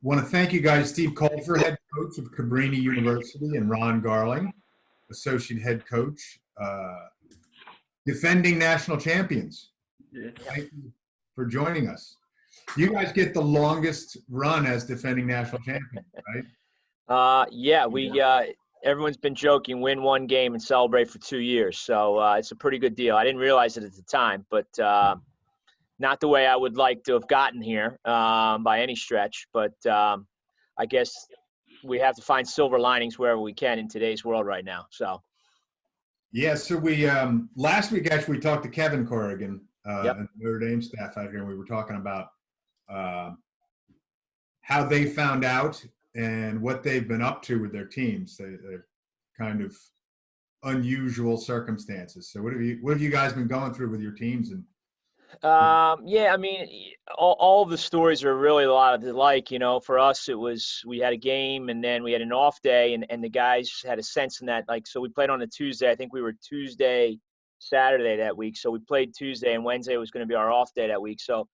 Want to thank you guys, Steve Colfer, head coach of Cabrini University, and Ron Garling, associate head coach, defending national champions. Yeah. Thank you for joining us. You guys get the longest run as defending national champions, right? Everyone's been joking, win one game and celebrate for 2 years. So it's a pretty good deal. I didn't realize it at the time, but not the way I would like to have gotten here by any stretch. But I guess we have to find silver linings wherever we can in today's world right now. So. Yeah, so we last week actually we talked to Kevin Corrigan and Notre Dame staff out here, and we were talking about how they found out and what they've been up to with their teams. They're kind of unusual circumstances. So what have you guys been going through with your teams? And I mean, all of the stories are really a lot of like, for us, it was, we had a game and then we had an off day and the guys had a sense in that, like, so we played on a Tuesday. I think we were Tuesday, Saturday that week. So we played Tuesday and Wednesday was going to be our off day that week. So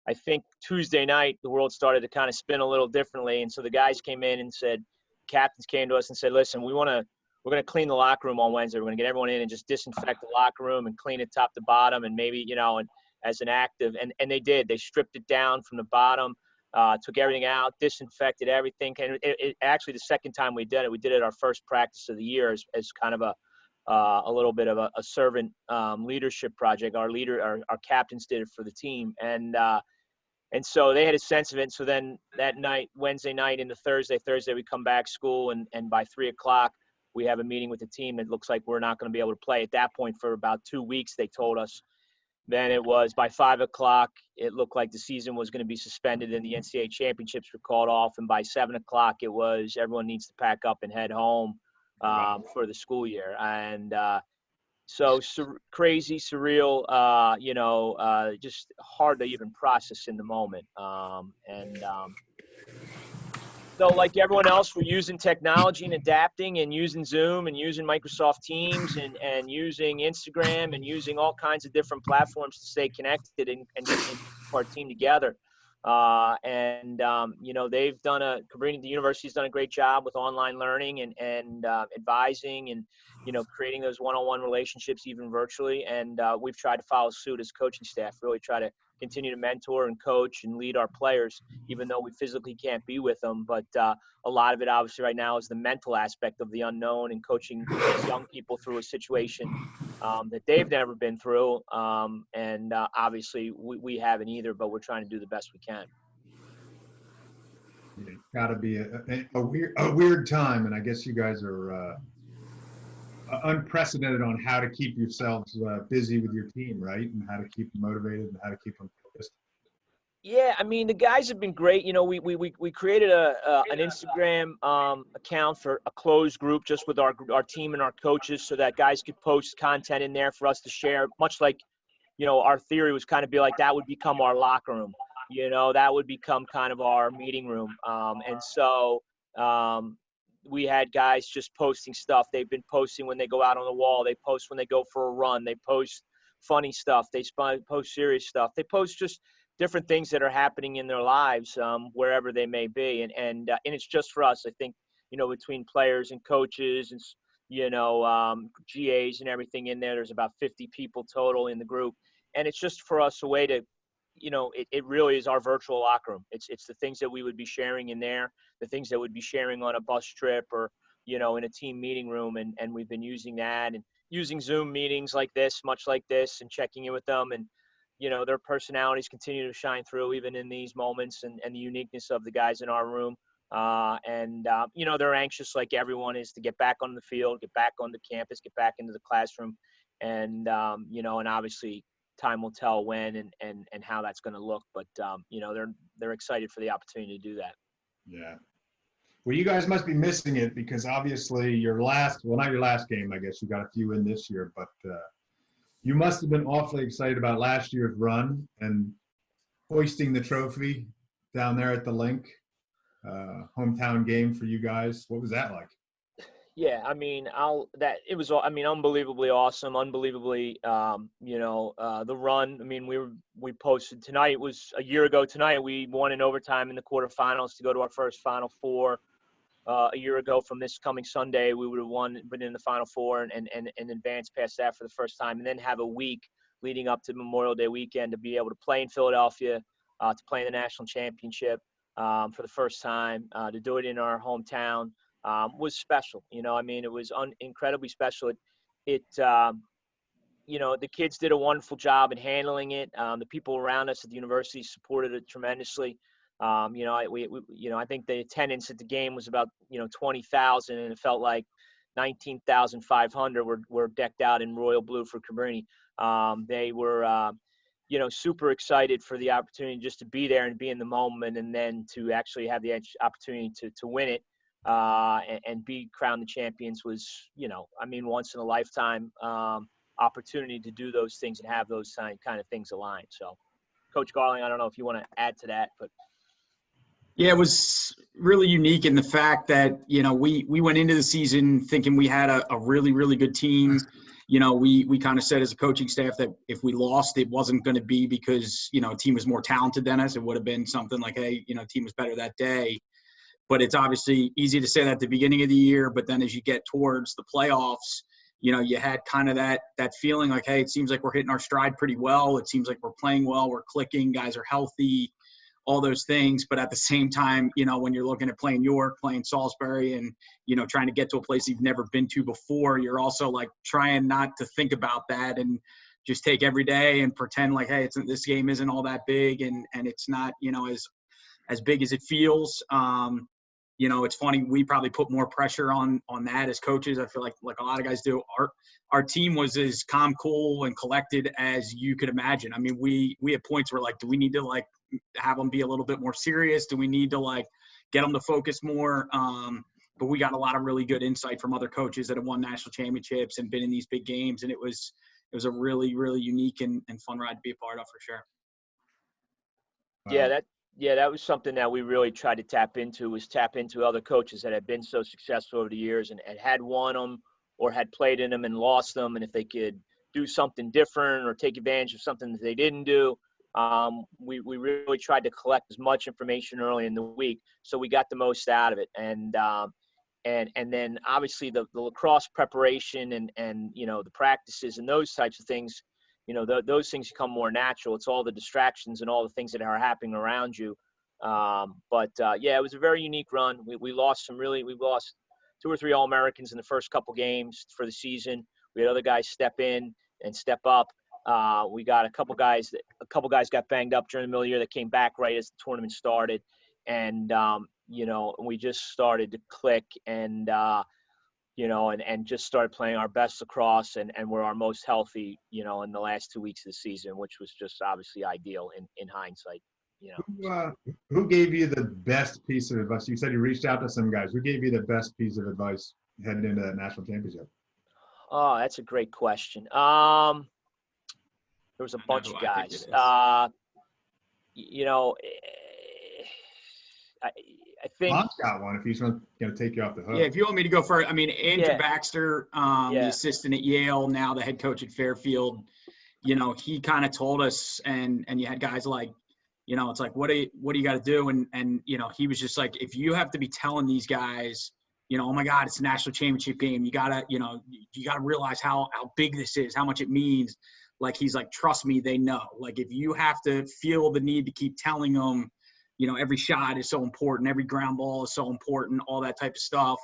I think Tuesday night, the world started to kind of spin a little differently. And so the guys came in and said, captains came to us and said, listen, we're going to clean the locker room on Wednesday. We're going to get everyone in and just disinfect the locker room and clean it top to bottom. And maybe, and as an active, and they did. They stripped it down from the bottom, took everything out, disinfected everything. And it actually, the second time we did it our first practice of the year as kind of a little bit of a servant leadership project. Our captains did it for the team, and so they had a sense of it. So then that night, Wednesday night into Thursday we come back school, and by 3:00 we have a meeting with the team. It looks like we're not going to be able to play at that point for about 2 weeks. They told us. Then it was by 5:00, it looked like the season was going to be suspended and the NCAA championships were called off. And by 7:00, it was everyone needs to pack up and head home for the school year. And so crazy, surreal, just hard to even process in the moment. So like everyone else, we're using technology and adapting and using Zoom and using Microsoft Teams and using Instagram and using all kinds of different platforms to stay connected and get our team together. They've done Cabrini, the university's done a great job with online learning and advising and, creating those one-on-one relationships even virtually. And we've tried to follow suit as coaching staff, really try to continue to mentor and coach and lead our players, even though we physically can't be with them. But a lot of it obviously right now is the mental aspect of the unknown and coaching these young people through a situation that they've never been through. Obviously we haven't either, but we're trying to do the best we can. It's got to be a weird time, and I guess you guys are unprecedented on how to keep yourselves busy with your team, right? And how to keep them motivated and how to keep them focused. Yeah, I mean, the guys have been great. We created an Instagram account for a closed group just with our team and our coaches so that guys could post content in there for us to share, much like, our theory was kind of be like that would become our locker room. That would become kind of our meeting room. We had guys just posting stuff. They've been posting when they go out on the wall. They post when they go for a run. They post funny stuff. They post serious stuff. They post just different things that are happening in their lives, wherever they may be. And it's just for us, I think, between players and coaches and, GAs and everything in there, there's about 50 people total in the group. And it's just for us a way to, it really is our virtual locker room. It's the things that we would be sharing in there, the things that would be sharing on a bus trip or, in a team meeting room. And we've been using that and using Zoom meetings like this, much like this, and checking in with them. And, their personalities continue to shine through even in these moments and the uniqueness of the guys in our room. They're anxious like everyone is to get back on the field, get back on the campus, get back into the classroom. And obviously, time will tell when and how that's going to look, but they're excited for the opportunity to do that. Yeah. Well, you guys must be missing it because obviously not your last game, I guess you got a few in this year, but you must have been awfully excited about last year's run and hoisting the trophy down there at the link. Hometown game for you guys. What was that like? Yeah, I mean, unbelievably awesome, unbelievably, the run. I mean, we posted tonight was a year ago tonight. We won in overtime in the quarterfinals to go to our first Final Four. A year ago from this coming Sunday, we would have won, been in the Final Four and advanced past that for the first time, and then have a week leading up to Memorial Day weekend to be able to play in Philadelphia, to play in the national championship for the first time, to do it in our hometown. Was special. I mean, it was incredibly special. The kids did a wonderful job in handling it. The people around us at the university supported it tremendously. I think the attendance at the game was about 20,000, and it felt like 19,500 were decked out in royal blue for Cabrini. They were super excited for the opportunity just to be there and be in the moment, and then to actually have the opportunity to win it and be crowned the champions was, once in a lifetime opportunity to do those things and have those kind of things aligned. So, Coach Garling, I don't know if you want to add to that, but. Yeah, it was really unique in the fact that, we went into the season thinking we had a really, really good team. We kind of said as a coaching staff that if we lost, it wasn't going to be because, a team was more talented than us. It would have been something like, hey, team was better that day. But it's obviously easy to say that at the beginning of the year. But then as you get towards the playoffs, you had kind of that feeling like, hey, it seems like we're hitting our stride pretty well. It seems like we're playing well. We're clicking. Guys are healthy. All those things. But at the same time, when you're looking at playing York, playing Salisbury, and, trying to get to a place you've never been to before, you're also like trying not to think about that and just take every day and pretend like, hey, this game isn't all that big. And it's not, as big as it feels. It's funny. We probably put more pressure on that as coaches. I feel like a lot of guys do. Our team was as calm, cool, and collected as you could imagine. I mean, we had points where do we need to have them be a little bit more serious? Do we need to get them to focus more? But we got a lot of really good insight from other coaches that have won national championships and been in these big games. And it was a really, really unique and fun ride to be a part of for sure. That was something that we really tried to tap into other coaches that had been so successful over the years and had won them or had played in them and lost them. And if they could do something different or take advantage of something that they didn't do, we really tried to collect as much information early in the week so we got the most out of it. And then obviously the lacrosse preparation and the practices and those types of things, those things become more natural. It's all the distractions and all the things that are happening around you. It was a very unique run. We lost we lost 2 or 3 All-Americans in the first couple games for the season. We had other guys step in and step up. We got a couple guys got banged up during the middle of the year that came back right as the tournament started. And, we just started to click and just started playing our best lacrosse and we're our most healthy, in the last 2 weeks of the season, which was just obviously ideal in hindsight, Who gave you the best piece of advice? You said you reached out to some guys. Who gave you the best piece of advice heading into that national championship? Oh, that's a great question. There was a bunch of guys. I think Mom's got one. If he's going to take you off the hook. Yeah, if you want me to go first, I mean, Andrew Baxter, the assistant at Yale, now the head coach at Fairfield. He kind of told us, and you had guys like, it's like, what do you got to do? And he was just like, if you have to be telling these guys, oh my God, it's a national championship game. You gotta realize how big this is, how much it means. Like, he's like, trust me, they know. Like, if you have to feel the need to keep telling them, every shot is so important, every ground ball is so important, all that type of stuff,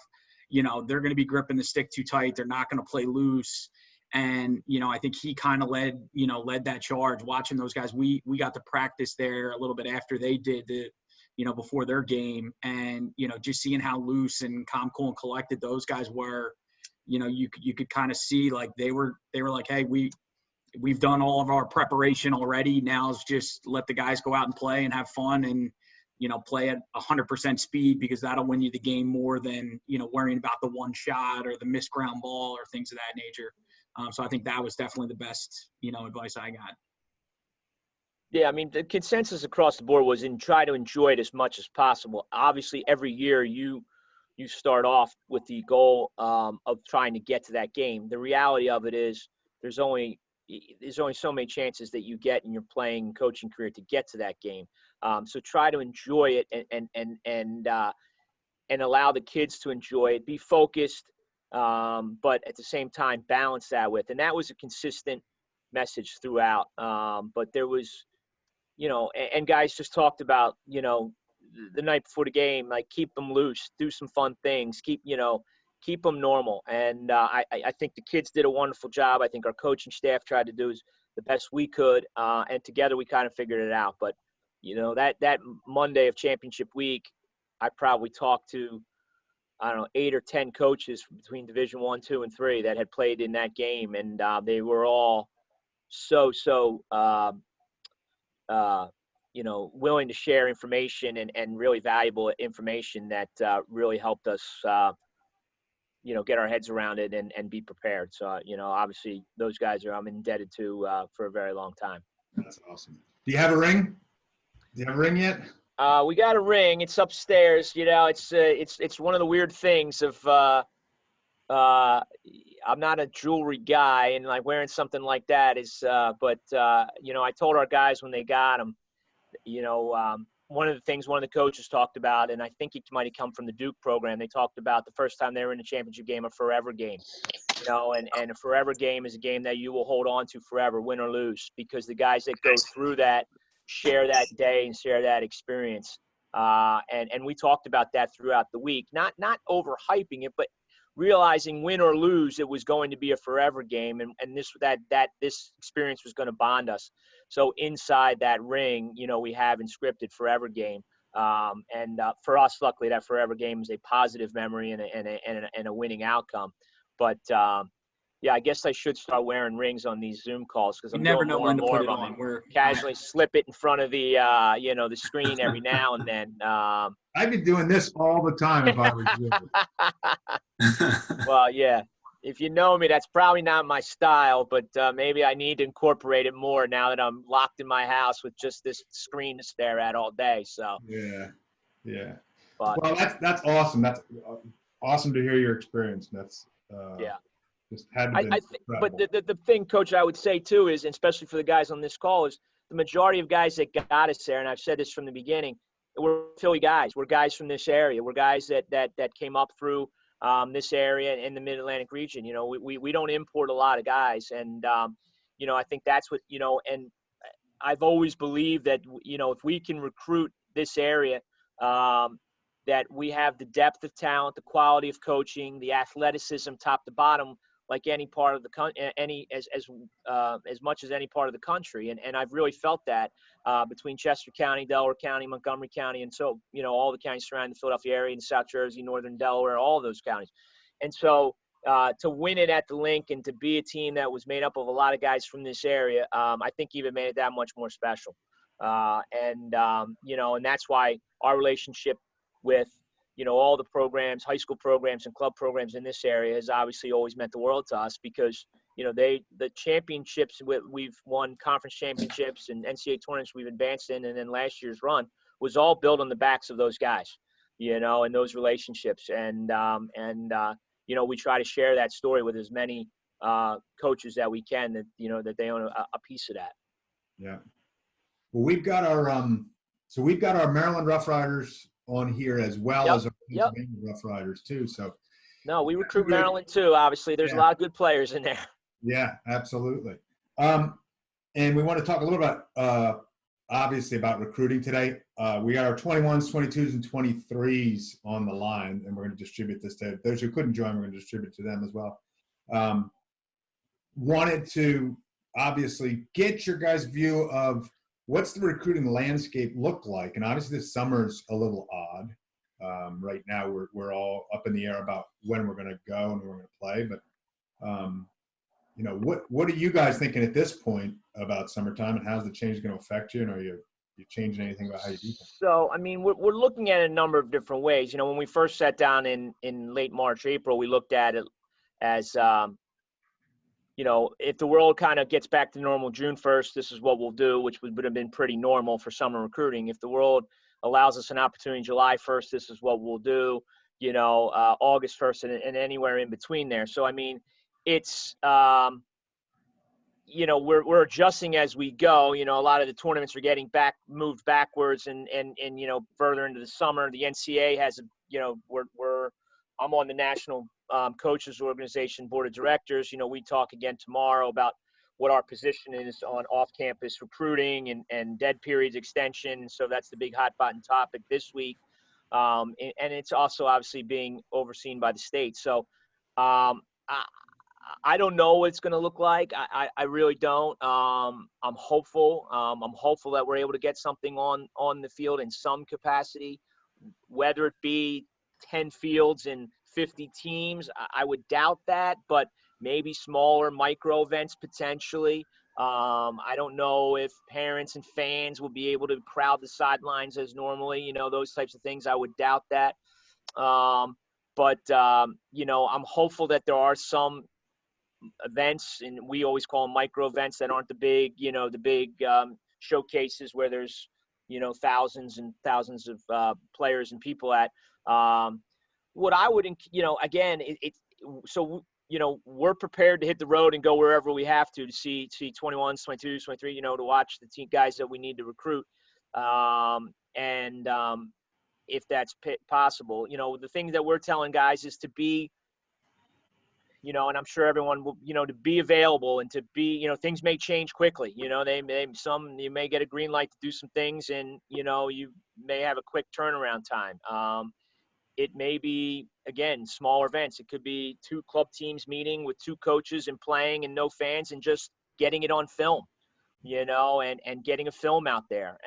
they're going to be gripping the stick too tight. They're not going to play loose. And, I think he kind of led that charge watching those guys. We got to practice there a little bit after they did before their game. And, just seeing how loose and calm, cool, and collected those guys were, you could kind of see like they were like, hey, we've done all of our preparation already. Now it's just let the guys go out and play and have fun and, play at 100% speed, because that'll win you the game more than, worrying about the one shot or the missed ground ball or things of that nature. So I think that was definitely the best, advice I got. Yeah, I mean, the consensus across the board was try to enjoy it as much as possible. Obviously, every year you you start off with the goal of trying to get to that game. The reality of it is there's only so many chances that you get in your playing and coaching career to get to that game. So try to enjoy it and allow the kids to enjoy it. Be focused, but at the same time balance that with. And that was a consistent message throughout. But there was, and guys just talked about, the night before the game, like keep them loose, do some fun things, keep them normal. And I think the kids did a wonderful job. I think our coaching staff tried to do the best we could, and together we kind of figured it out. But that Monday of championship week, I probably talked to, 8 or 10 coaches between Division 1, 2, and 3 that had played in that game, and they were all so willing to share information and really valuable information that really helped us, get our heads around it and be prepared. So, obviously those guys I'm indebted to for a very long time. That's awesome. Do you have a ring? Do you have a ring yet? We got a ring. It's upstairs. It's one of the weird things of I'm not a jewelry guy, and like wearing something like that is. But I told our guys when they got them, one of the things one of the coaches talked about, and I think it might have come from the Duke program. They talked about the first time they were in a championship game, a forever game. And a forever game is a game that you will hold on to forever, win or lose, because the guys that go through that share that day and share that experience. And we talked about that throughout the week, not overhyping it, but realizing win or lose, it was going to be a forever game. And this experience was going to bond us. So inside that ring, we have inscripted forever game. And for us, luckily, that forever game is a positive memory and a winning outcome. But yeah, I guess I should start wearing rings on these Zoom calls because I'm never doing know more when and to more put of it them. on. We're Casually slip it in front of the the screen every now and then. I'd be doing this all the time if I was you. Well, yeah. If you know me, that's probably not my style, but maybe I need to incorporate it more now that I'm locked in my house with just this screen to stare at all day. So Yeah. But, Well, that's awesome. That's awesome to hear your experience. That's yeah. just had to be but the thing, Coach, I would say too is, and especially for the guys on this call, is the majority of guys that got us there, and I've said this from the beginning, we're Philly guys. We're guys from this area. We're guys that came up through this area in the Mid-Atlantic region. We don't import a lot of guys, and I think that's what and I've always believed that if we can recruit this area, that we have the depth of talent, the quality of coaching, the athleticism, top to bottom, like any part of the country, as much as any part of the country, and I've really felt that between Chester County, Delaware County, Montgomery County, and so all the counties surrounding the Philadelphia area and South Jersey, Northern Delaware, all those counties, and so to win it at the link and to be a team that was made up of a lot of guys from this area, I think even made it that much more special, and that's why our relationship with all the programs, high school programs and club programs in this area has obviously always meant the world to us because, the championships we've won, conference championships and NCAA tournaments we've advanced in, and then last year's run was all built on the backs of those guys, and those relationships. And we try to share that story with as many coaches that we can that, that they own a piece of that. Yeah. Well, we've got our Maryland Roughriders on here as well as our Pennsylvania Roughriders too. So no, we recruit Maryland too. Obviously, there's a lot of good players in there. Yeah, absolutely. And we want to talk a little about obviously about recruiting today. We got our 21s, 22s, and 23s on the line, and we're going to distribute this to those who couldn't join. We're going to distribute to them as well. Wanted to obviously get your guys' view of what's the recruiting landscape look like? And obviously this summer's a little odd. Right now we're all up in the air about when we're going to go and when we're going to play. But, what are you guys thinking at this point about summertime, and how's the change going to affect you? And are you changing anything about how you do things? So, I mean, we're looking at a number of different ways. When we first sat down in late March, April, we looked at it as, if the world kind of gets back to normal June 1st, this is what we'll do, which would have been pretty normal for summer recruiting. If the world allows us an opportunity July 1st, this is what we'll do. August 1st and anywhere in between there. So, I mean, it's, we're adjusting as we go. A lot of the tournaments are getting moved backwards and further into the summer. The NCAA has, I'm on the National Coaches Organization Board of Directors. We talk again tomorrow about what our position is on off-campus recruiting and dead periods extension. So that's the big hot button topic this week. And it's also obviously being overseen by the state. So I don't know what it's going to look like. I really don't. I'm hopeful. I'm hopeful that we're able to get something on the field in some capacity, whether it be 10 fields and 50 teams. I would doubt that, but maybe smaller micro events potentially. I don't know if parents and fans will be able to crowd the sidelines as normally, those types of things. I would doubt that. But I'm hopeful that there are some events, and we always call them micro events, that aren't the big, showcases where there's, thousands and thousands of players and people at. What I would, again, we're prepared to hit the road and go wherever we have to see 21s, 22s, 23, to watch the team guys that we need to recruit. If that's possible, the thing that we're telling guys is to be, and I'm sure everyone will, to be available and to be, things may change quickly. You may get a green light to do some things, and, you may have a quick turnaround time. It may be, again, smaller events. It could be 2 club teams meeting with 2 coaches and playing and no fans and just getting it on film, and getting a film out there.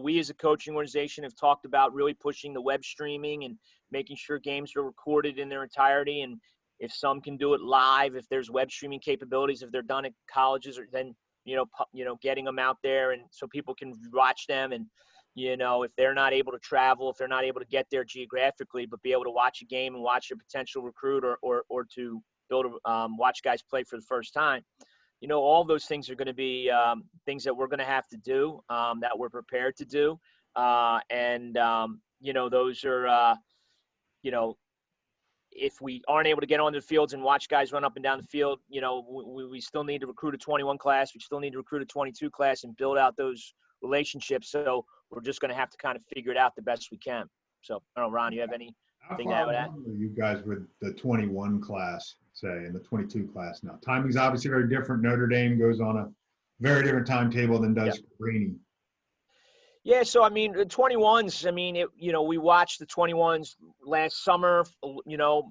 We as a coaching organization have talked about really pushing the web streaming and making sure games are recorded in their entirety. And if some can do it live, if there's web streaming capabilities, if they're done at colleges, or then, getting them out there and so people can watch them. And, if they're not able to travel, if they're not able to get there geographically, but be able to watch a game and watch a potential recruit or to watch guys play for the first time, all those things are going to be things that we're going to have to do, that we're prepared to do. Those are, if we aren't able to get onto the fields and watch guys run up and down the field, we still need to recruit a 21 class. We still need to recruit a 22 class and build out those relationships. So we're just going to have to kind of figure it out the best we can. So, I don't know, Ron, you have anything to add with that? You guys with the 21 class, say, and the 22 class now? Timing's obviously very different. Notre Dame goes on a very different timetable than does Cabrini. Yeah, so, I mean, the 21s, I mean, we watched the 21s last summer.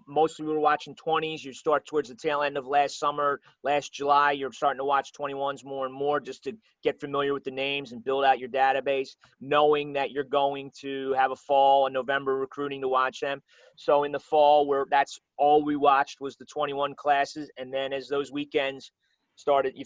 Mostly we were watching 20s. You start towards the tail end of last summer, last July, you're starting to watch 21s more and more just to get familiar with the names and build out your database, knowing that you're going to have a fall and November recruiting to watch them. So in the fall, that's all we watched was the 21 classes. And then as those weekends started, I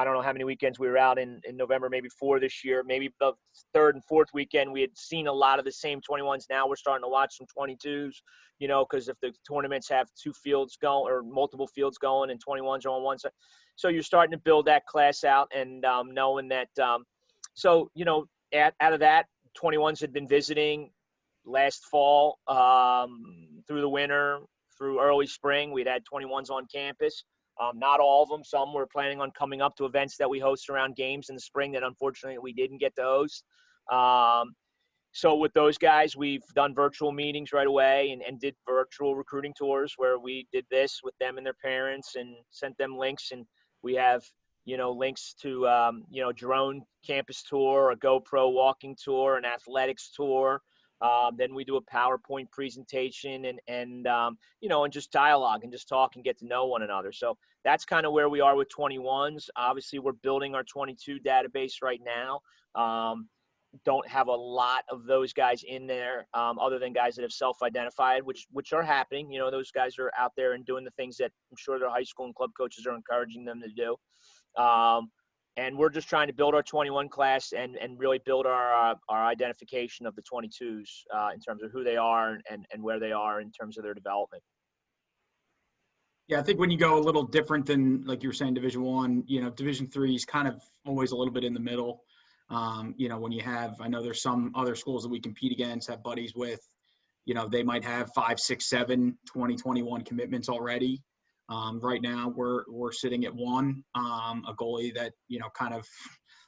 don't know how many weekends we were out in November, maybe 4 this year, maybe the 3rd and 4th weekend, we had seen a lot of the same 21s. Now we're starting to watch some 22s, because if the tournaments have 2 fields going or multiple fields going and 21s are on one side. So you're starting to build that class out and knowing that. Out of that, 21s had been visiting last fall, through the winter, through early spring. We'd had 21s on campus. Not all of them. Some were planning on coming up to events that we host around games in the spring that unfortunately we didn't get to host. So with those guys, we've done virtual meetings right away and did virtual recruiting tours where we did this with them and their parents and sent them links. And we have, links to, drone campus tour, a GoPro walking tour, an athletics tour. Then we do a PowerPoint presentation and just dialogue and just talk and get to know one another. So that's kind of where we are with 21s. Obviously, we're building our 22 database right now. Don't have a lot of those guys in there, other than guys that have self-identified, which are happening. Those guys are out there and doing the things that I'm sure their high school and club coaches are encouraging them to do. And we're just trying to build our 21 class and really build our identification of the 22s in terms of who they are and where they are in terms of their development. Yeah, I think when you go a little different than, like you were saying, Division I, Division III is kind of always a little bit in the middle. When you have, I know there's some other schools that we compete against, have buddies with, they might have 5, 6, 7 2021 commitments already. Right now we're sitting at 1, a goalie that, kind of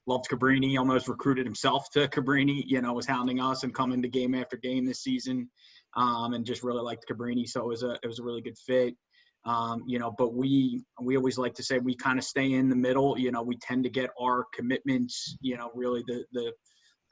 loved Cabrini, almost recruited himself to Cabrini, was hounding us and coming to game after game this season, and just really liked Cabrini. So it was a really good fit. But we always like to say we kind of stay in the middle. We tend to get our commitments, really the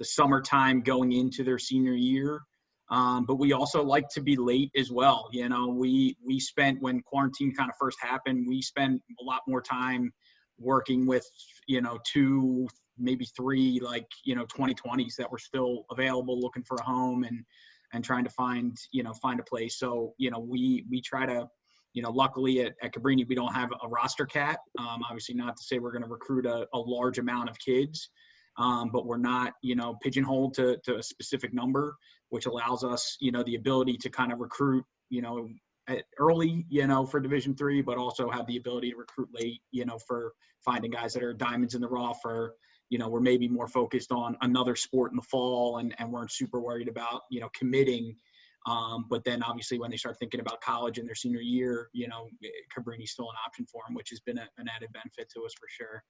summertime going into their senior year. But we also like to be late as well. We spent, when quarantine kind of first happened, we spent a lot more time working with, 2, maybe 3, 2020s that were still available, looking for a home and trying to find a place. So, we try to, luckily at Cabrini, we don't have a roster cap. Obviously not to say we're going to recruit a large amount of kids, but we're not, pigeonholed to a specific number, which allows us, the ability to kind of recruit, early, for Division III, but also have the ability to recruit late, for finding guys that are diamonds in the rough, or, we're maybe more focused on another sport in the fall and weren't super worried about, committing. But then obviously when they start thinking about college in their senior year, Cabrini's still an option for them, which has been an added benefit to us for sure.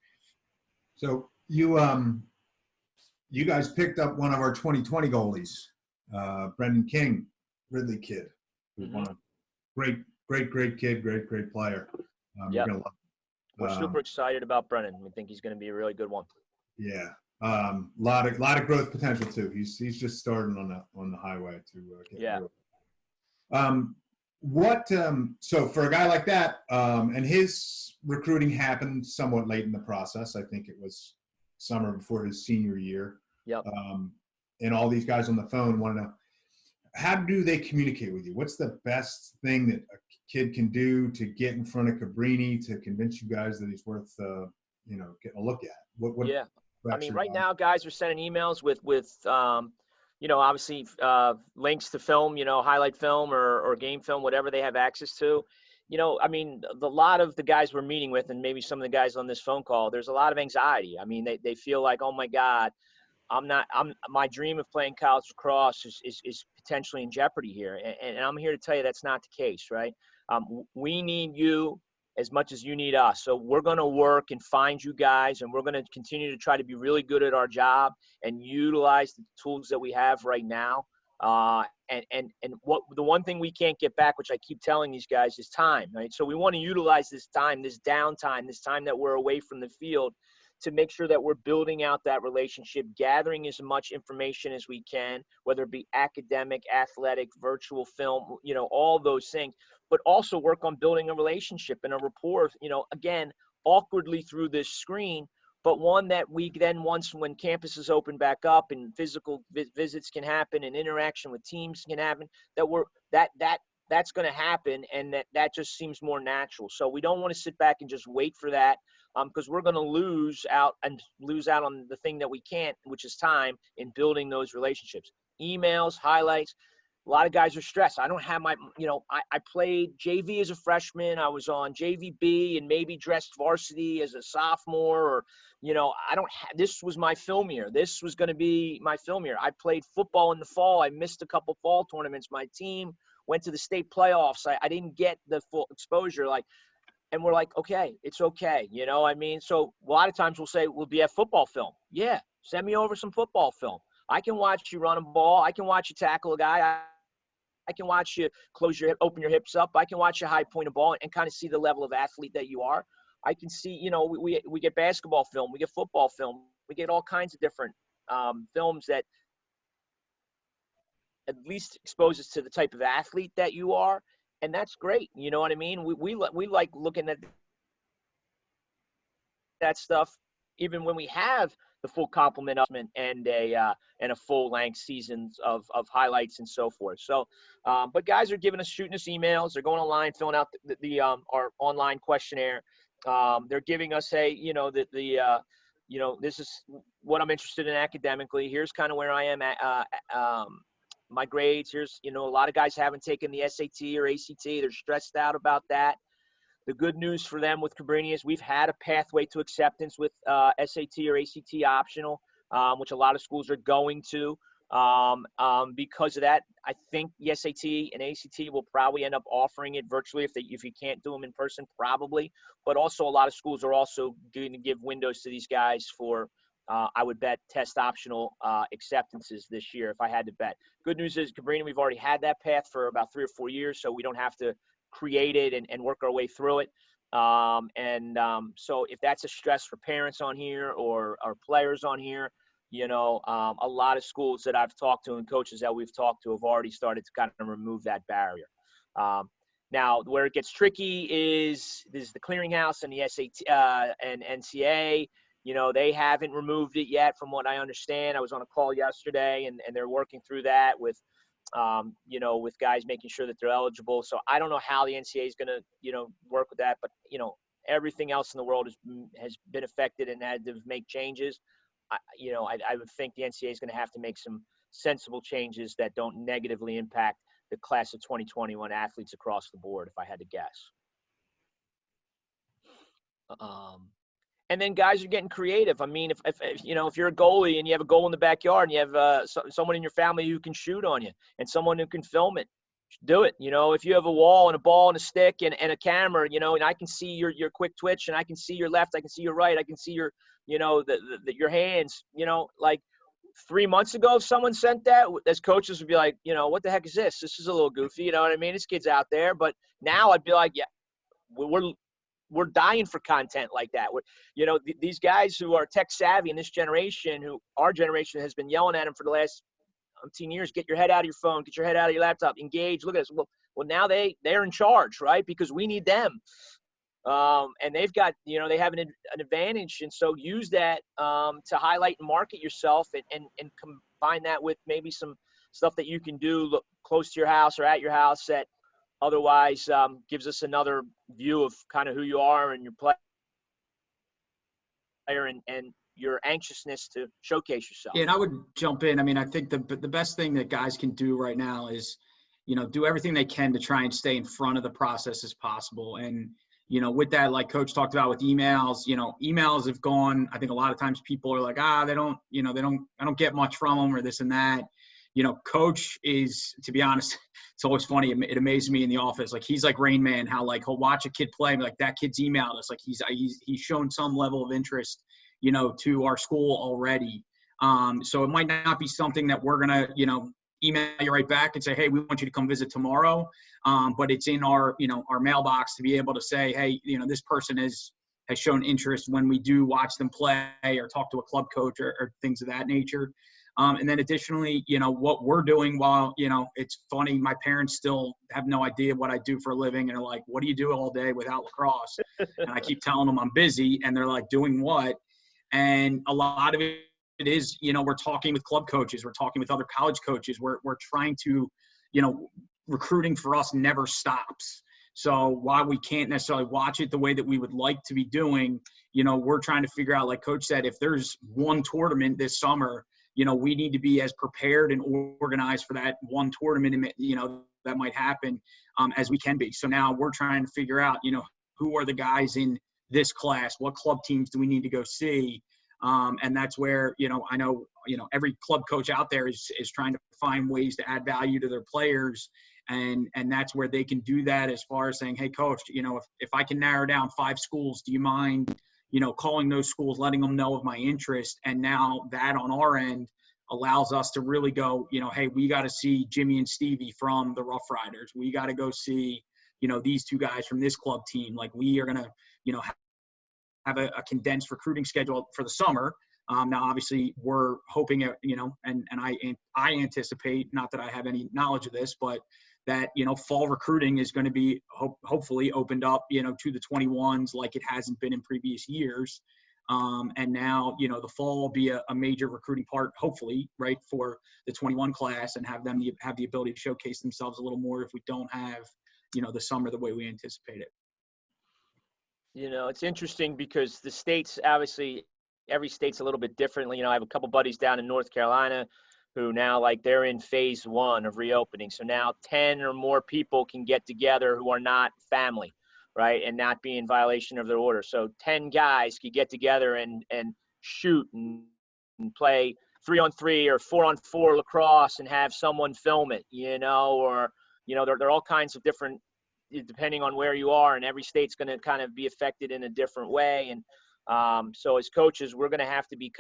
So you guys picked up one of our 2020 goalies, Brendan King, Ridley kid, who's one of great kid, great player. Yep. We're super excited about Brendan. We think he's going to be a really good one. Yeah. Lot of growth potential too. He's just starting on the highway to get through. So for a guy like that, and his recruiting happened somewhat late in the process. I think it was summer before his senior year. Yep. And all these guys on the phone want to know, how do they communicate with you? What's the best thing that a kid can do to get in front of Cabrini to convince you guys that he's worth getting a look at? Yeah. I mean, right now, guys are sending emails with obviously links to film, highlight film or game film, whatever they have access to. I mean, a lot of the guys we're meeting with, and maybe some of the guys on this phone call, there's a lot of anxiety. I mean, they feel like, oh my God, my dream of playing college lacrosse is potentially in jeopardy here. And I'm here to tell you that's not the case, right? We need you as much as you need us. So we're going to work and find you guys, and we're going to continue to try to be really good at our job and utilize the tools that we have right now. And what the one thing we can't get back, which I keep telling these guys, is time, right? So we want to utilize this time, this downtime, this time that we're away from the field, to make sure that we're building out that relationship, gathering as much information as we can, whether it be academic, athletic, virtual film, all those things, but also work on building a relationship and a rapport, again, awkwardly through this screen, but one that we then, once when campuses open back up and physical visits can happen and interaction with teams can happen, that's going to happen, and that just seems more natural. So we don't want to sit back and just wait for that, because we're going to lose out on the thing that we can't, which is time in building those relationships. Emails, highlights. A lot of guys are stressed. I don't have my, I played JV as a freshman. I was on JVB and maybe dressed varsity as a sophomore, or, this was my film year. This was going to be my film year. I played football in the fall. I missed a couple fall tournaments. My team went to the state playoffs. I didn't get the full exposure. And we're like, okay, it's okay. So a lot of times we'll say, well, do you have football film? Yeah. Send me over some football film. I can watch you run a ball. I can watch you tackle a guy. I can watch you open your hips up. I can watch you high point a ball and kind of see the level of athlete that you are. I can see, we get basketball film, we get football film, we get all kinds of different films that at least exposes to the type of athlete that you are. And that's great. You know what I mean? We like looking at that stuff, even when we have the full complement of and a full length seasons of highlights and so forth. So, but guys are shooting us emails. They're going online, filling out our online questionnaire. They're giving us, hey, this is what I'm interested in academically. Here's kind of where I am at my grades. Here's, a lot of guys haven't taken the SAT or ACT. They're stressed out about that. The good news for them with Cabrini is we've had a pathway to acceptance with SAT or ACT optional, which a lot of schools are going to. Because of that, I think the SAT and ACT will probably end up offering it virtually if you can't do them in person, probably. But also, a lot of schools are also going to give windows to these guys for, I would bet, test optional acceptances this year, if I had to bet. Good news is, Cabrini, we've already had that path for about 3 or 4 years, so we don't have to create it and work our way through it. So if that's a stress for parents on here or players on here, a lot of schools that I've talked to and coaches that we've talked to have already started to kind of remove that barrier. Now, where it gets tricky is the clearinghouse and the SAT and NCAA. They haven't removed it yet, from what I understand. I was on a call yesterday, and they're working through that with guys making sure that they're eligible. So I don't know how the NCAA is going to, work with that. But, everything else in the world has been affected and had to make changes. I would think the NCAA is going to have to make some sensible changes that don't negatively impact the class of 2021 athletes across the board, if I had to guess. And then guys are getting creative. I mean, if you're a goalie and you have a goal in the backyard and you have someone in your family who can shoot on you and someone who can film it, do it. If you have a wall and a ball and a stick and a camera, and I can see your quick twitch, and I can see your left, I can see your right, I can see your, your hands, like 3 months ago, if someone sent that, as coaches would be like, what the heck is this? This is a little goofy. You know what I mean? This kid's out there. But now I'd be like, yeah, we're dying for content like that. These guys who are tech savvy in this generation, our generation has been yelling at them for the last 10 years, get your head out of your phone, get your head out of your laptop, engage, look at this. Well, now they're in charge, right? Because we need them. And they've got, they have an advantage. And so use that to highlight and market yourself and combine that with maybe some stuff that you can do close to your house or at your house that otherwise gives us another view of kind of who you are and your player and your anxiousness to showcase yourself. Yeah, and I would jump in. I mean, I think the best thing that guys can do right now is, do everything they can to try and stay in front of the process as possible. And, with that, like Coach talked about with emails, emails have gone. I think a lot of times people are like, I don't get much from them or this and that. Coach is, to be honest, it's always funny. It amazes me in the office. Like, he's like Rain Man, how like he'll watch a kid play and be like, that kid's emailed us. Like he's shown some level of interest, to our school already. So it might not be something that we're going to, email you right back and say, hey, we want you to come visit tomorrow. But it's in our, our mailbox to be able to say, hey, this person has shown interest when we do watch them play or talk to a club coach or things of that nature. And then additionally, what we're doing while, it's funny, my parents still have no idea what I do for a living. And they're like, what do you do all day without lacrosse? And I keep telling them I'm busy. And they're like, doing what? And a lot of it is, we're talking with club coaches. We're talking with other college coaches. We're trying to, recruiting for us never stops. So while we can't necessarily watch it the way that we would like to be doing, we're trying to figure out, like Coach said, if there's one tournament this summer, we need to be as prepared and organized for that one tournament, that might happen as we can be. So now we're trying to figure out, who are the guys in this class? What club teams do we need to go see? And that's where, I know, every club coach out there is trying to find ways to add value to their players. And that's where they can do that as far as saying, hey, Coach, if I can narrow down 5 schools, do you mind, calling those schools, letting them know of my interest? And now that on our end allows us to really go, hey, we got to see Jimmy and Stevie from the Roughriders. We got to go see, these 2 guys from this club team. Like, we are going to, have a condensed recruiting schedule for the summer. Now, obviously, we're hoping, and I anticipate, not that I have any knowledge of this, but that, fall recruiting is going to be hopefully opened up, to the 21s like it hasn't been in previous years. And now, the fall will be a major recruiting part, hopefully, right, for the 21 class, and have them have the ability to showcase themselves a little more if we don't have, the summer the way we anticipate it. It's interesting because the states, obviously, every state's a little bit differently. I have a couple buddies down in North Carolina who now, like, they're in phase 1 of reopening. So now 10 or more people can get together who are not family, right, and not be in violation of their order. So 10 guys could get together and shoot and play 3-on-3 or 4-on-4 lacrosse and have someone film it, or, there are all kinds of different, depending on where you are, and every state's going to kind of be affected in a different way. And so as coaches, we're going to have to be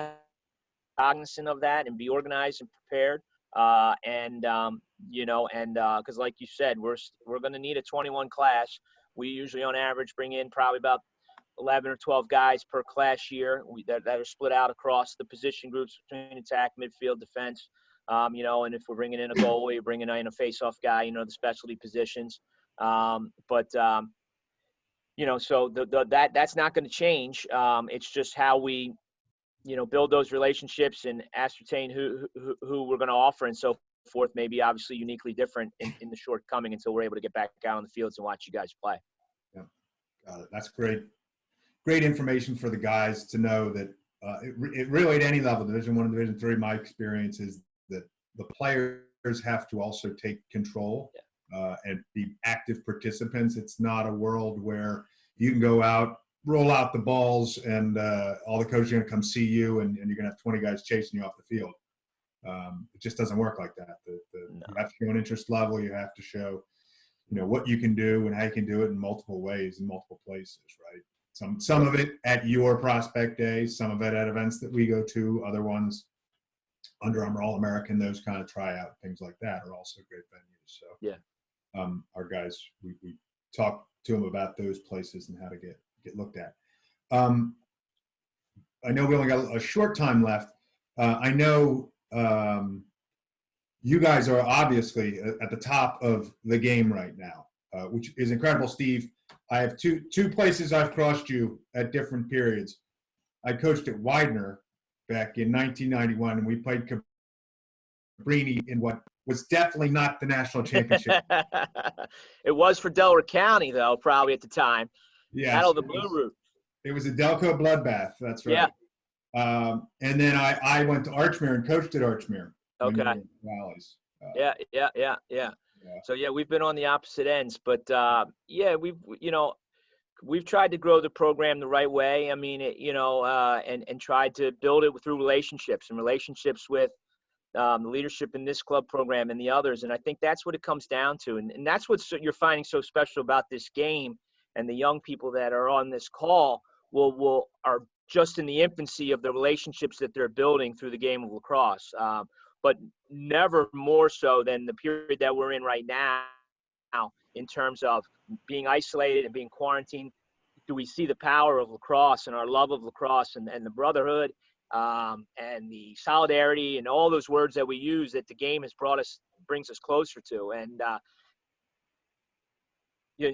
cognizant of that and be organized and prepared. Because like you said, we're going to need a 21 class. We usually on average bring in probably about 11 or 12 guys per class year that are split out across the position groups between attack, midfield, defense. And if we're bringing in a goalie, we're bringing in a face-off guy, the specialty positions. So that's not going to change. It's just how we, build those relationships and ascertain who we're going to offer and so forth. Maybe obviously uniquely different in the shortcoming until we're able to get back out on the fields and watch you guys play. Yeah, got it. That's great. Great information for the guys to know that it really at any level, Division I, Division III, my experience is that the players have to also take control and be active participants. It's not a world where you can go out, roll out the balls, and all the coaches are going to come see you, and you're going to have 20 guys chasing you off the field. It just doesn't work like that. No. You have to show an interest level. You have to show, what you can do and how you can do it in multiple ways, in multiple places, right? Some of it at your prospect days, some of it at events that we go to, other ones, Under Armour All-American, those kind of tryout, things like that are also great venues. So yeah, our guys, we talk to them about those places and how to get looked at. I know we only got a short time left. I know you guys are obviously at the top of the game right now, which is incredible, Steve. I have two places I've crossed you at different periods. I coached at Widener back in 1991, and we played Cabrini in what was definitely not the national championship. It was for Delaware County, though, probably at the time. Yeah, Battle of the Blue Route. It was a Delco bloodbath. That's right. Yeah. And then I went to Archmere and coached at Archmere. Okay. Valleys. Yeah. So we've been on the opposite ends, but we've tried to grow the program the right way. I mean, and tried to build it through relationships with the leadership in this club program and the others. And I think that's what it comes down to. And that's what you're finding so special about this game, and the young people that are on this call are just in the infancy of the relationships that they're building through the game of lacrosse. But never more so than the period that we're in right now in terms of being isolated and being quarantined. Do we see the power of lacrosse and our love of lacrosse and the brotherhood and the solidarity and all those words that we use that the game has brings us closer to. And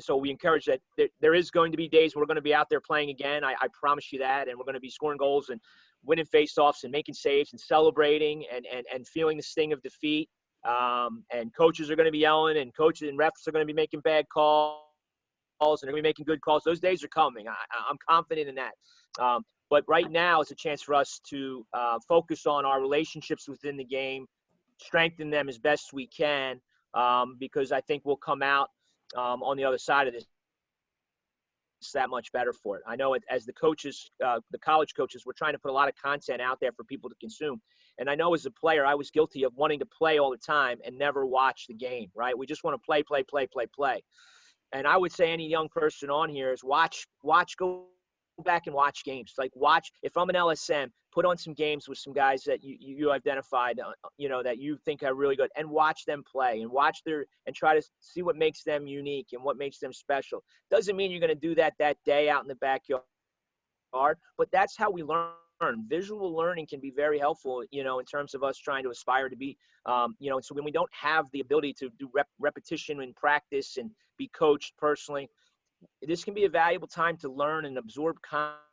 so we encourage that there is going to be days we're going to be out there playing again. I promise you that. And we're going to be scoring goals and winning faceoffs and making saves and celebrating and feeling the sting of defeat. And coaches are going to be yelling, and coaches and refs are going to be making bad calls, and they're going to be making good calls. Those days are coming. I'm confident in that. But right now it's a chance for us to focus on our relationships within the game, strengthen them as best we can, because I think we'll come out on the other side of this that much better for it. I know as the coaches, the college coaches, we're trying to put a lot of content out there for people to consume. And I know as a player, I was guilty of wanting to play all the time and never watch the game, right? We just want to play. And I would say any young person on here is go back and watch games. Like if I'm an LSM, put on some games with some guys that you identified, that you think are really good, and watch them play and and try to see what makes them unique and what makes them special. Doesn't mean you're going to do that day out in the backyard, but that's how we learn. Visual learning can be very helpful, in terms of us trying to aspire to be, and so when we don't have the ability to do repetition and practice and be coached personally, this can be a valuable time to learn and absorb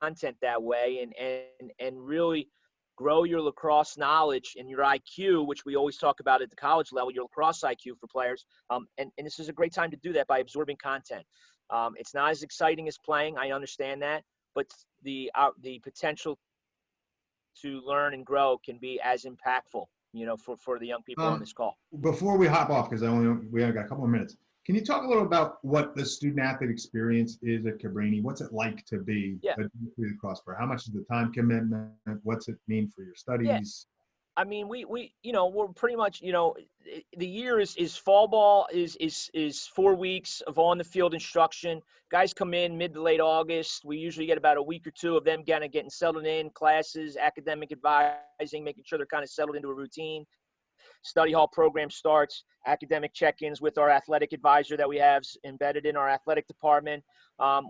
content that way and really grow your lacrosse knowledge and your IQ, which we always talk about at the college level, your lacrosse IQ for players. And this is a great time to do that by absorbing content. It's not as exciting as playing. I understand that, but the potential to learn and grow can be as impactful, for the young people on this call. Before we hop off, because we only got a couple of minutes, can you talk a little about what the student-athlete experience is at Cabrini? What's it like to be a lacrosse player? How much is the time commitment? What's it mean for your studies? I mean, we're pretty much, the year is fall ball is 4 weeks of on the field instruction. Guys come in mid to late August. We usually get about a week or two of them kind of getting settled in, classes, academic advising, making sure they're kind of settled into a routine. Study hall program starts, academic check-ins with our athletic advisor that we have embedded in our athletic department.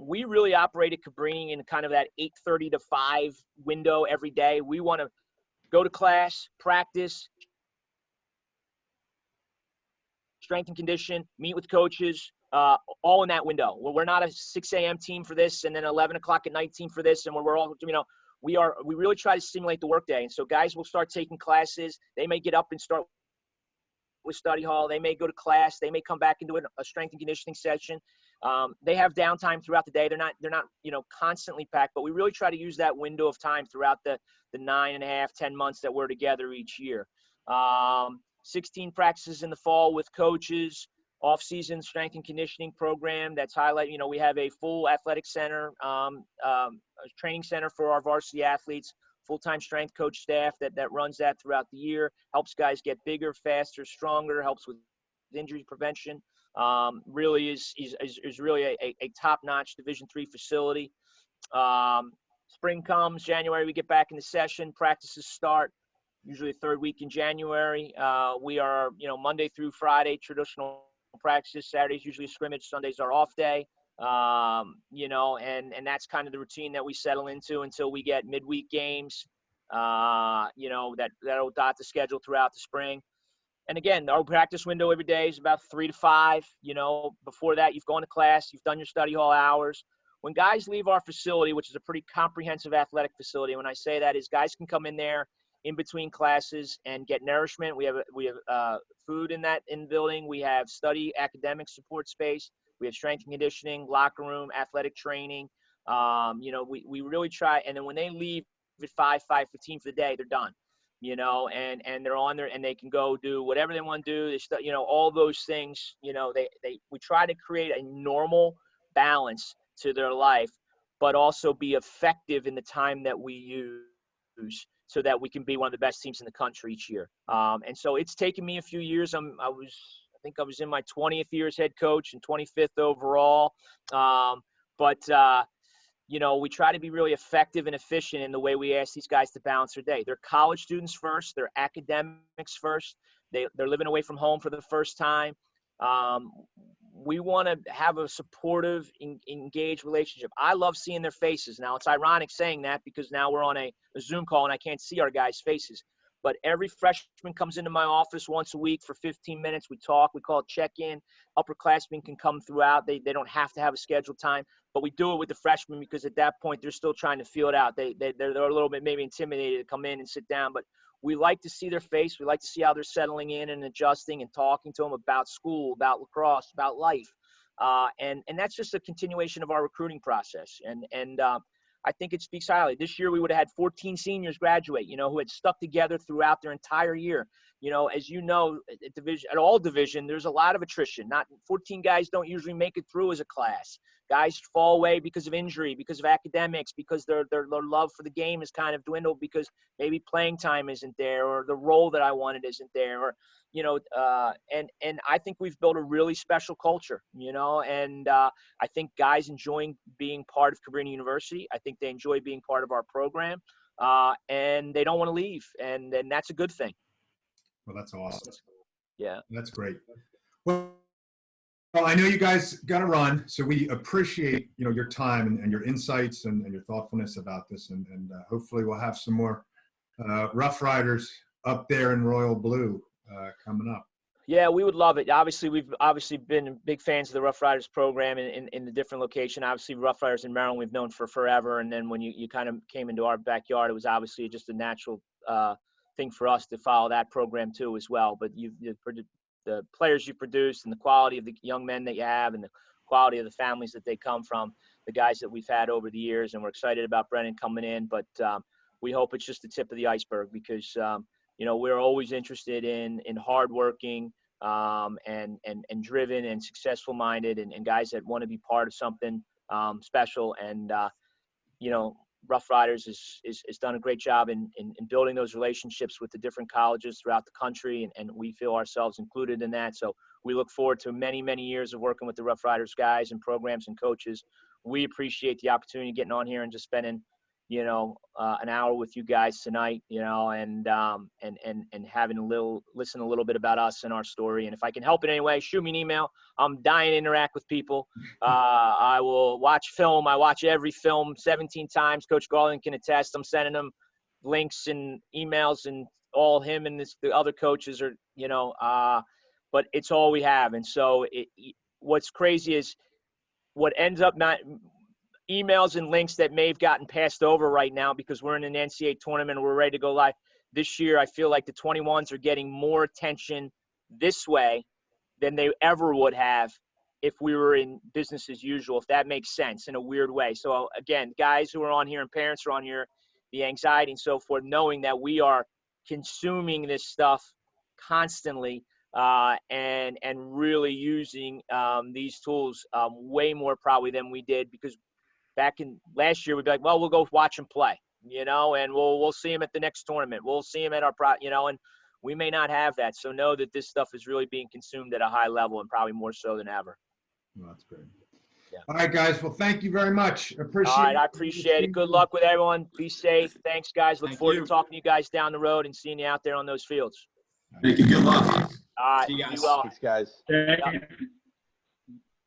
We really operate at Cabrini in kind of that 8:30 to 5 window every day. We want to go to class, practice, strength and condition, meet with coaches, all in that window. We're not a 6 a.m. team for this and then 11 o'clock at night team for this. And we're all, we really try to simulate the workday. And so guys will start taking classes. They may get up and start with study hall. They may go to class. They may come back into a strength and conditioning session. They have downtime throughout the day. They're not constantly packed, but we really try to use that window of time throughout the 9.5, 10 months that we're together each year. 16 practices in the fall with coaches, off-season strength and conditioning program that's highlight. We have a full athletic center, training center for our varsity athletes, full-time strength coach staff that runs that throughout the year, helps guys get bigger, faster, stronger, helps with injury prevention. Really is really a top-notch Division III facility. Spring comes, January, we get back into session, practices start, usually the third week in January. We are, Monday through Friday, traditional practices. Saturdays usually a scrimmage, Sundays are off day. And that's kind of the routine that we settle into until we get midweek games, that'll dot the schedule throughout the spring. And again, our practice window every day is about 3 to 5. Before that, you've gone to class, you've done your study hall hours. When guys leave our facility, which is a pretty comprehensive athletic facility, when I say that is guys can come in there in between classes and get nourishment. We have food in the building. We have study academic support space. We have strength and conditioning, locker room, athletic training. We really try. And then when they leave at 5:15 for the day, they're done. And they're on there and they can go do whatever they want to do. They all those things. We try to create a normal balance to their life, but also be effective in the time that we use, so that we can be one of the best teams in the country each year. And so it's taken me a few years. I think I was in my 20th year as head coach and 25th overall. We try to be really effective and efficient in the way we ask these guys to balance their day. They're college students first. They're academics first. They're living away from home for the first time. We want to have a supportive, engaged relationship. I love seeing their faces. Now, it's ironic saying that because now we're on a Zoom call and I can't see our guys' faces. But every freshman comes into my office once a week for 15 minutes. We talk. We call it check-in. Upperclassmen can come throughout. They don't have to have a scheduled time. But we do it with the freshmen because at that point they're still trying to feel it out. They're a little bit maybe intimidated to come in and sit down. But we like to see their face. We like to see how they're settling in and adjusting and talking to them about school, about lacrosse, about life. And that's just a continuation of our recruiting process. And I think it speaks highly. This year we would have had 14 seniors graduate, who had stuck together throughout their entire year. As at all division, there's a lot of attrition. 14 guys don't usually make it through as a class. Guys fall away because of injury, because of academics, because their love for the game is kind of dwindled because maybe playing time isn't there or the role that I wanted isn't there, or and I think we've built a really special culture, and I think guys enjoying being part of Cabrini University. I think they enjoy being part of our program, and they don't want to leave, and that's a good thing. Well, that's awesome. Yeah, that's great. Well, I know you guys got to run, so we appreciate your time and your insights and your thoughtfulness about this, and hopefully we'll have some more Roughriders up there in royal blue coming up. Yeah, we would love it. Obviously, we've been big fans of the Roughriders program in the different location. Obviously, Roughriders in Maryland we've known for forever, and then when you kind of came into our backyard, it was obviously just a natural thing for us to follow that program too as well. But the players you produce and the quality of the young men that you have and the quality of the families that they come from, the guys that we've had over the years, and we're excited about Brennan coming in, but we hope it's just the tip of the iceberg because, we're always interested in hardworking and driven and successful minded and guys that want to be part of something special. And, Roughriders has done a great job in building those relationships with the different colleges throughout the country, and we feel ourselves included in that. So we look forward to many, many years of working with the Roughriders guys and programs and coaches. We appreciate the opportunity of getting on here and just spending, an hour with you guys tonight, and having listen a little bit about us and our story. And if I can help in any way, shoot me an email. I'm dying to interact with people. I will watch film. I watch every film 17 times. Coach Garling can attest. I'm sending him links and emails, and all him and the other coaches are, but it's all we have. And so what's crazy is what ends up not emails and links that may have gotten passed over right now because we're in an NCAA tournament and we're ready to go live. This year, I feel like the 21s are getting more attention this way than they ever would have if we were in business as usual, if that makes sense in a weird way. So again, guys who are on here and parents who are on here, the anxiety and so forth, knowing that we are consuming this stuff constantly, and really using these tools way more probably than we did, because back in last year, we'd be like, well, we'll go watch them play, and we'll see them at the next tournament. We'll see them at our and we may not have that. So know that this stuff is really being consumed at a high level, and probably more so than ever. Well, that's great. Yeah. All right, guys. Well, thank you very much. Appreciate All right, I appreciate it. Good luck with everyone. Be safe. Thanks, guys. Look forward to talking to you guys down the road and seeing you out there on those fields. Thank you. Good luck. All right. See you guys. Be well. Thanks, guys. Yep.